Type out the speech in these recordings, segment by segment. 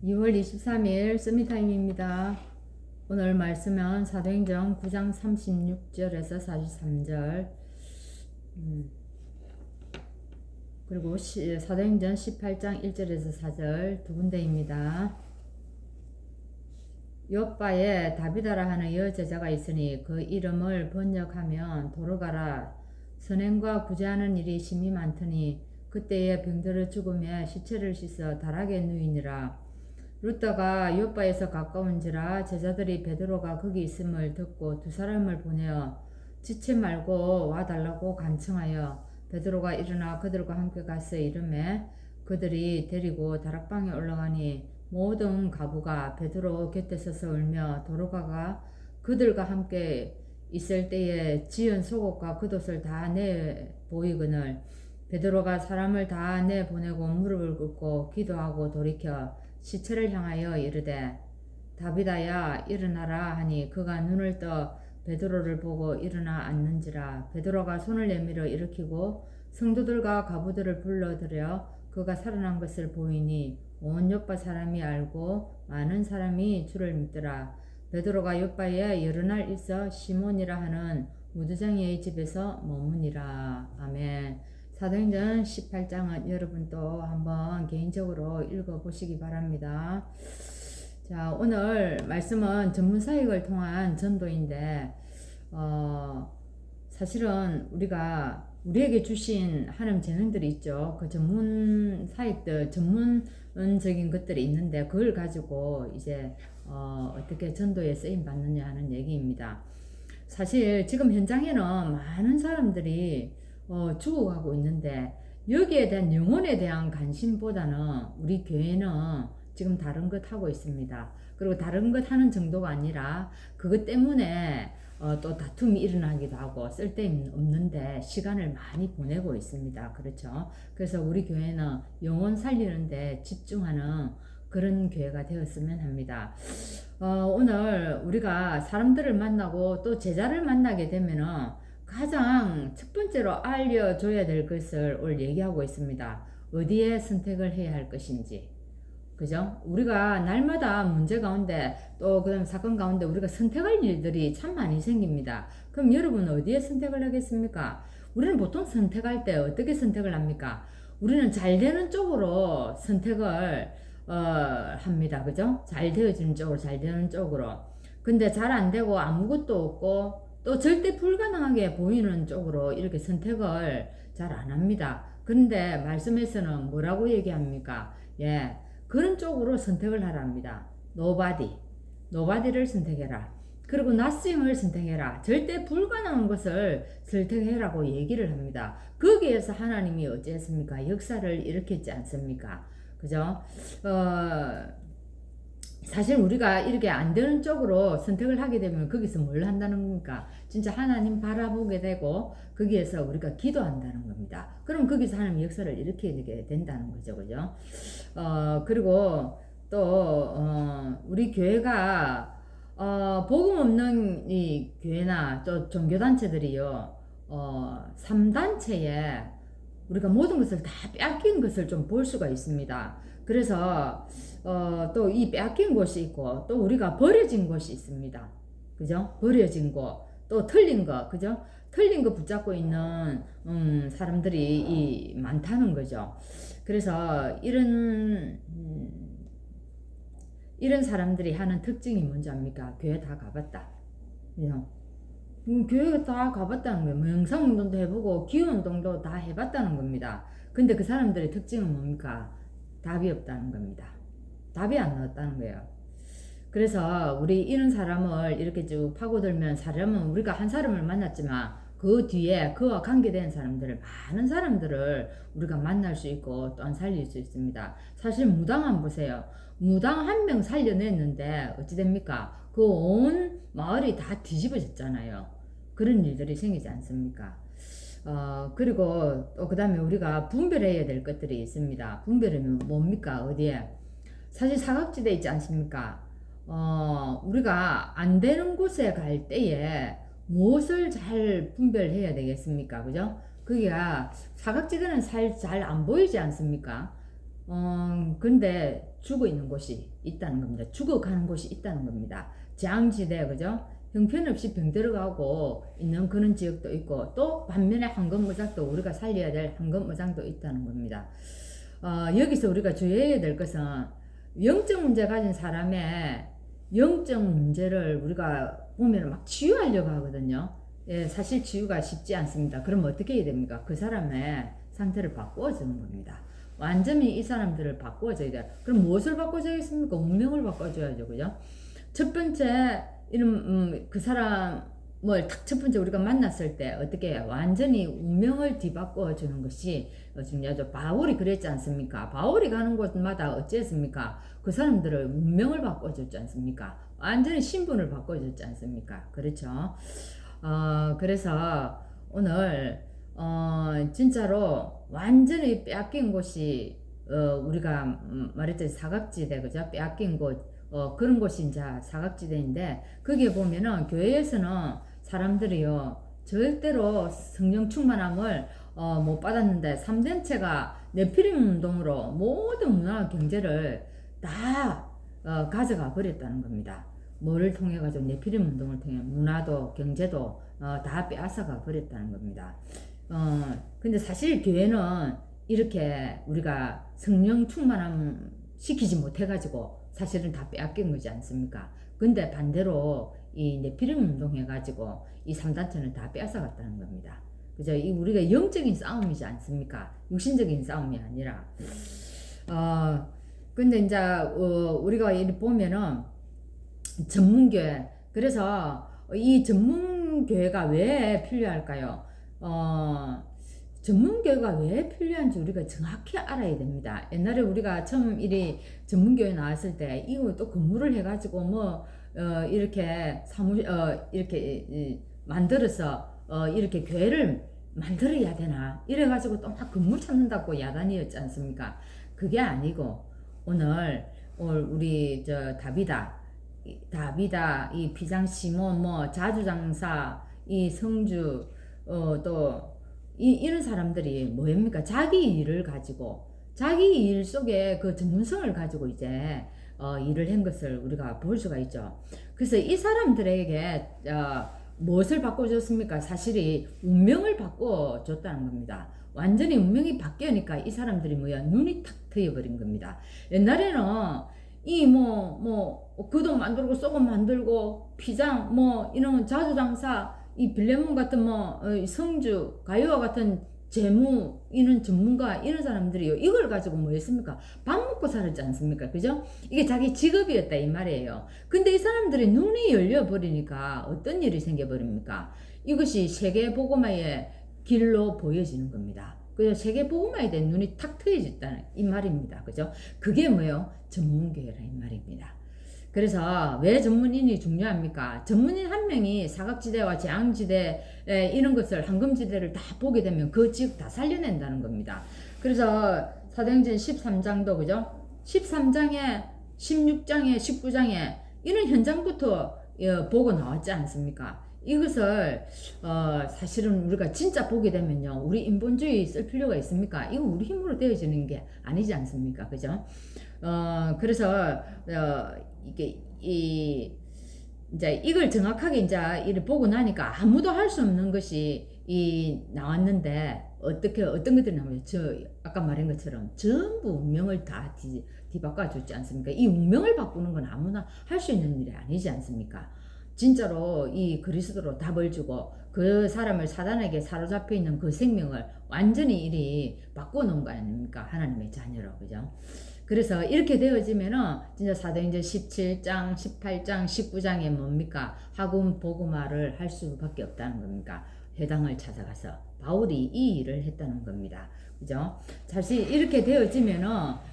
2월 23일 서밋타임입니다. 오늘 말씀은 사도행전 9장 36절에서 43절 그리고 사도행전 18장 1절에서 4절 두 군데입니다. 요바에 다비다라 하는 여제자가 있으니 그 이름을 번역하면 도로가라. 선행과 구제하는 일이 심히 많더니 그때에 병들어 죽음에 시체를 씻어 다락에 누이니라. 루다가 요바에서 가까운지라 제자들이 베드로가 거기 있음을 듣고 두 사람을 보내어 지체 말고 와달라고 간청하여 베드로가 일어나 그들과 함께 가서 이르매 그들이 데리고 다락방에 올라가니 모든 가부가 베드로 곁에 서서 울며 도로가가 그들과 함께 있을 때에 지은 속옷과 겉옷을 다 내 보이거늘 베드로가 사람을 다 내보내고 무릎을 꿇고 기도하고 돌이켜 시체를 향하여 이르되 다비다야 일어나라 하니 그가 눈을 떠 베드로를 보고 일어나 앉는지라. 베드로가 손을 내밀어 일으키고 성도들과 가부들을 불러들여 그가 살아난 것을 보이니 온 요파 사람이 알고 많은 사람이 주를 믿더라. 베드로가 요파에 여러 날 있어 시몬이라 하는 무두장이의 집에서 머무니라. 아멘. 사도행전 18장은 여러분 또 한번 개인적으로 읽어보시기 바랍니다. 자, 오늘 말씀은 전문사역을 통한 전도인데 사실은 우리에게 주신 하나님 재능들이 있죠. 그 전문사역들, 전문적인 것들이 있는데 그걸 가지고 이제 어떻게 전도에 쓰임 받느냐 하는 얘기입니다. 사실 지금 현장에는 많은 사람들이 죽어가고 있는데 여기에 대한 영혼에 대한 관심보다는 우리 교회는 지금 다른 것 하고 있습니다. 그리고 다른 것 하는 정도가 아니라 그것 때문에 또 다툼이 일어나기도 하고 쓸데없는데 시간을 많이 보내고 있습니다. 그렇죠? 그래서 우리 교회는 영혼 살리는데 집중하는 그런 교회가 되었으면 합니다. 오늘 우리가 사람들을 만나고 또 제자를 만나게 되면은 가장 첫 번째로 알려줘야 될 것을 오늘 얘기하고 있습니다. 어디에 선택을 해야 할 것인지. 그죠? 우리가 날마다 문제 가운데 또 그다음 사건 가운데 우리가 선택할 일들이 참 많이 생깁니다. 그럼 여러분은 어디에 선택을 하겠습니까? 우리는 보통 선택할 때 어떻게 선택을 합니까? 우리는 잘 되는 쪽으로 선택을 합니다. 그죠? 잘 되어지는 쪽으로, 잘 되는 쪽으로. 근데 잘 안 되고 아무것도 없고 또 절대 불가능하게 보이는 쪽으로 이렇게 선택을 잘 안 합니다. 그런데 말씀에서는 뭐라고 얘기합니까? 예, 그런 쪽으로 선택을 하랍니다. nobody를 선택해라. 그리고 nothing을 선택해라. 절대 불가능한 것을 선택해라고 얘기를 합니다. 거기에서 하나님이 어찌했습니까? 역사를 일으켰지 않습니까? 그죠? 사실 우리가 이렇게 안 되는 쪽으로 선택을 하게 되면 거기서 뭘 한다는 겁니까? 진짜 하나님 바라보게 되고 거기에서 우리가 기도한다는 겁니다. 그럼 거기서 하나님 역사를 일으키게 된다는 거죠. 그죠? 그리고 또 우리 교회가 복음 없는 이 교회나 또 종교단체들이요 3단체에 우리가 모든 것을 다 뺏긴 것을 좀 볼 수가 있습니다. 그래서 또 이 뺏긴 곳이 있고 또 우리가 버려진 곳이 있습니다. 그죠? 버려진 곳, 또 틀린 거, 그죠? 틀린 거 붙잡고 있는 사람들이 많다는 거죠. 그래서 이런 사람들이 하는 특징이 뭔지 압니까? 교회 다 가봤다. 그죠? 교회 다 가봤다는 거예요. 명상운동도 해보고 기운운동도 다 해봤다는 겁니다. 근데 그 사람들의 특징은 뭡니까? 답이 없다는 겁니다. 답이 안 나왔다는 거예요. 그래서 우리 이런 사람을 이렇게 쭉 파고들면 사람은 우리가 한 사람을 만났지만 그 뒤에 그와 관계된 사람들을 많은 사람들을 우리가 만날 수 있고 또한 살릴 수 있습니다. 사실 무당 한 보세요. 무당 한 명 살려냈는데 어찌 됩니까? 그 온 마을이 다 뒤집어졌잖아요. 그런 일들이 생기지 않습니까? 그리고 또 그 다음에 우리가 분별해야 될 것들이 있습니다. 분별하면 뭡니까? 어디에? 사실 사각지대 있지 않습니까? 우리가 안 되는 곳에 갈 때에 무엇을 잘 분별해야 되겠습니까? 그죠? 그게 사각지대는 잘 안 보이지 않습니까? 근데 죽어 있는 곳이 있다는 겁니다. 죽어가는 곳이 있다는 겁니다. 재앙지대, 그죠? 형편없이 병들어가고 있는 그런 지역도 있고, 또 반면에 황금무장도 우리가 살려야 될 황금무장도 있다는 겁니다. 여기서 우리가 주의해야 될 것은 영적 문제 가진 사람의 영적 문제를 우리가 보면 막 치유하려고 하거든요. 예, 사실 치유가 쉽지 않습니다. 그럼 어떻게 해야 됩니까? 그 사람의 상태를 바꿔주는 겁니다. 완전히 이 사람들을 바꿔줘야 돼요. 그럼 무엇을 바꿔줘야겠습니까? 운명을 바꿔줘야죠. 그죠? 첫 번째, 이런, 그 사람을 딱 첫 번째 우리가 만났을 때 어떻게 해요? 완전히 운명을 뒤바꿔 주는 것이 중요하죠. 바울이 그랬지 않습니까? 바울이 가는 곳마다 어찌했습니까? 그 사람들을 운명을 바꿔줬지 않습니까? 완전히 신분을 바꿔줬지 않습니까? 그렇죠? 그래서 오늘 진짜로 완전히 빼앗긴 곳이 우리가 말했듯이 사각지대, 그죠? 빼앗긴 곳, 그런 곳이 이제 사각지대인데, 거기에 보면은 교회에서는 사람들이요 절대로 성령 충만함을 못 받았는데, 3단체가 네피림 운동으로 모든 문화 경제를 다 가져가 버렸다는 겁니다. 뭐를 통해 가지고 네피림 운동을 통해 문화도 경제도 다 빼앗아가 버렸다는 겁니다. 근데 사실 교회는 이렇게 우리가 성령 충만함 시키지 못해가지고 사실은 다 빼앗긴 거지 않습니까? 근데 반대로 이 네피림 운동 해가지고 이 3단체는 다 빼앗아갔다는 겁니다. 그죠? 이 우리가 영적인 싸움이지 않습니까? 육신적인 싸움이 아니라. 근데 이제 우리가 이렇게 보면은 전문교회. 그래서 이 전문교회가 왜 필요할까요? 전문교회가 왜 필요한지 우리가 정확히 알아야 됩니다. 옛날에 우리가 처음 이리 전문교회 나왔을 때 이거 또 근무를 해가지고 뭐 이렇게 이렇게 만들어서 이렇게 교회를 만들어야 되나 이래가지고 또 막 근무 찾는다고 야단이었지 않습니까? 그게 아니고 오늘 우리 저 다비다 이 비장 시몬 뭐 자주장사 이 성주 또 이런 사람들이 뭐입니까? 자기 일을 가지고 자기 일 속에 그 전문성을 가지고 이제 일을 한 것을 우리가 볼 수가 있죠. 그래서 이 사람들에게 무엇을 바꿔줬습니까? 사실이 운명을 바꿔줬다는 겁니다. 완전히 운명이 바뀌니까 이 사람들이 뭐야? 눈이 탁 트여버린 겁니다. 옛날에는 이 그도 만들고 쏘금 만들고 피장 뭐 이런 자주장사 이 빌레몬 같은 성주 가요와 같은 재무 이런 전문가 이런 사람들이요 이걸 가지고 뭐 했습니까? 밥 먹고 살았지 않습니까? 그죠? 이게 자기 직업이었다 이 말이에요. 근데 이 사람들이 눈이 열려 버리니까 어떤 일이 생겨 버립니까? 이것이 세계 복음화의 길로 보여지는 겁니다. 그래서 세계 복음화에 대한 눈이 탁 트여졌다는 이 말입니다. 그죠? 그게 뭐예요? 전문교회라 이 말입니다. 그래서 왜 전문인이 중요합니까? 전문인 한 명이 사각지대와 재앙지대 이런 것을 황금지대를 다 보게 되면 그 지역 다 살려낸다는 겁니다. 그래서 사도행전 13장도 그죠? 13장에 16장에 19장에 이런 현장부터 보고 나왔지 않습니까? 이것을 사실은 우리가 진짜 보게 되면요 우리 인본주의 쓸 필요가 있습니까? 이거 우리 힘으로 되어지는 게 아니지 않습니까? 그죠? 그래서 이게 이제 이걸 정확하게 이제 이를 보고 나니까 아무도 할 수 없는 것이 나왔는데 어떤 것들이 나오냐? 저 아까 말한 것처럼 전부 운명을 다 뒤바꿔 줬지 않습니까? 이 운명을 바꾸는 건 아무나 할 수 있는 일이 아니지 않습니까? 진짜로 이 그리스도로 답을 주고 그 사람을 사단에게 사로잡혀 있는 그 생명을 완전히 이리 바꿔놓은 거 아닙니까? 하나님의 자녀로 그죠? 그래서 이렇게 되어지면은 진짜 사도행전 17장, 18장, 19장에 뭡니까? 학움 복음화를 할 수밖에 없다는 겁니까? 회당을 찾아가서 바울이 이 일을 했다는 겁니다. 그죠? 사실 이렇게 되어지면은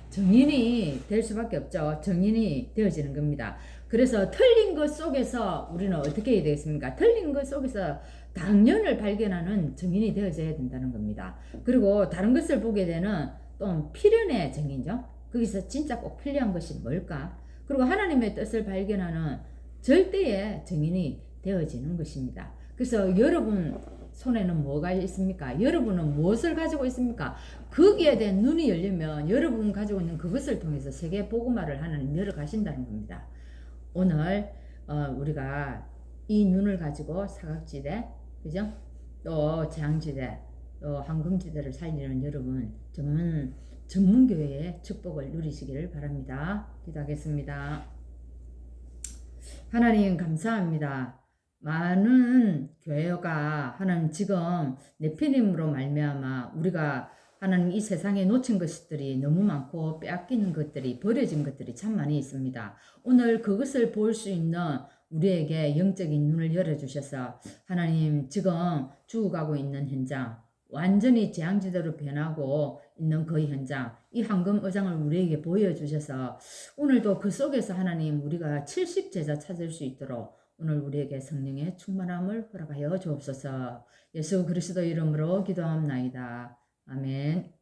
정인이 될 수밖에 없죠. 정인이 되어지는 겁니다. 그래서 틀린 것 속에서 우리는 어떻게 해야 되겠습니까? 틀린 것 속에서 당연을 발견하는 정인이 되어져야 된다는 겁니다. 그리고 다른 것을 보게 되는 또 필연의 정인이죠. 거기서 진짜 꼭 필요한 것이 뭘까? 그리고 하나님의 뜻을 발견하는 절대의 정인이 되어지는 것입니다. 그래서 여러분 손에는 뭐가 있습니까? 여러분은 무엇을 가지고 있습니까? 거기에 대한 눈이 열리면 여러분 가지고 있는 그것을 통해서 세계 복음화를 하나님 열어가신다는 겁니다. 오늘 우리가 이 눈을 가지고 사각지대, 그죠? 또 재앙지대, 또 황금지대를 살리는 여러분 전문교회의 축복을 누리시기를 바랍니다. 기도하겠습니다. 하나님 감사합니다. 많은 교회가 하나님 지금 네피림으로 말미암아 우리가 하나님 이 세상에 놓친 것들이 너무 많고 빼앗기는 것들이 버려진 것들이 참 많이 있습니다. 오늘 그것을 볼 수 있는 우리에게 영적인 눈을 열어주셔서 하나님 지금 죽어가고 있는 현장 완전히 재앙지대로 변하고 있는 그 현장 이 황금 의장을 우리에게 보여주셔서 오늘도 그 속에서 하나님 우리가 70제자 찾을 수 있도록 오늘 우리에게 성령의 충만함을 허락하여 주옵소서. 예수 그리스도 이름으로 기도합나이다. 아멘.